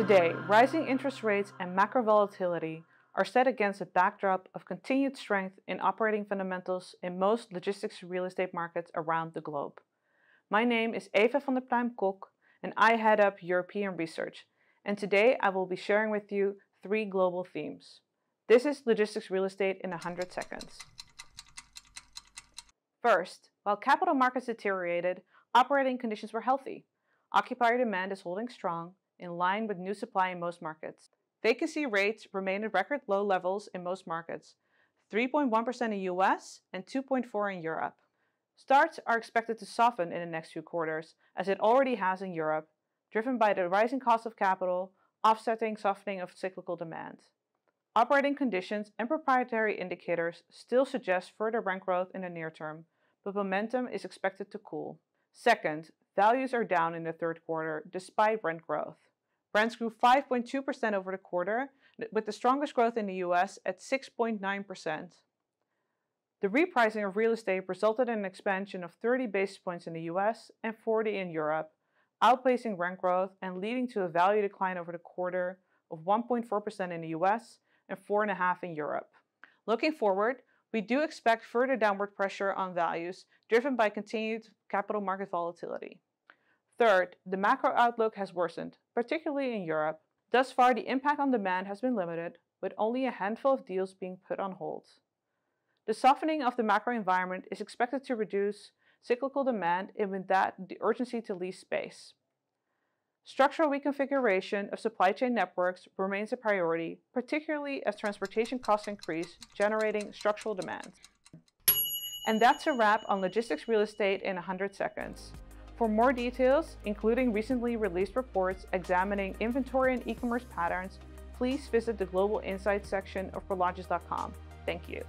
Today, rising interest rates and macro volatility are set against a backdrop of continued strength in operating fundamentals in most logistics real estate markets around the globe. My name is Eva van der Pluijm-Kok and I head up European research. And today I will be sharing with you 3 global themes. This is logistics real estate in 100 seconds. First, while capital markets deteriorated, operating conditions were healthy. Occupier demand is holding strong, in line with new supply in most markets. Vacancy rates remain at record low levels in most markets, 3.1% in the US and 2.4% in Europe. Starts are expected to soften in the next few quarters, as it already has in Europe, driven by the rising cost of capital, offsetting softening of cyclical demand. Operating conditions and proprietary indicators still suggest further rent growth in the near term, but momentum is expected to cool. Second, values are down in the third quarter despite rent growth. Rents grew 5.2% over the quarter, with the strongest growth in the US at 6.9%. The repricing of real estate resulted in an expansion of 30 basis points in the US and 40 in Europe, outpacing rent growth and leading to a value decline over the quarter of 1.4% in the US and 4.5% in Europe. Looking forward, we do expect further downward pressure on values driven by continued capital market volatility. Third, the macro outlook has worsened, particularly in Europe. Thus far, the impact on demand has been limited, with only a handful of deals being put on hold. The softening of the macro environment is expected to reduce cyclical demand and with that, the urgency to lease space. Structural reconfiguration of supply chain networks remains a priority, particularly as transportation costs increase, generating structural demand. And that's a wrap on logistics real estate in 100 seconds. For more details, including recently released reports examining inventory and e-commerce patterns, please visit the Global Insights section of Prologis.com. Thank you.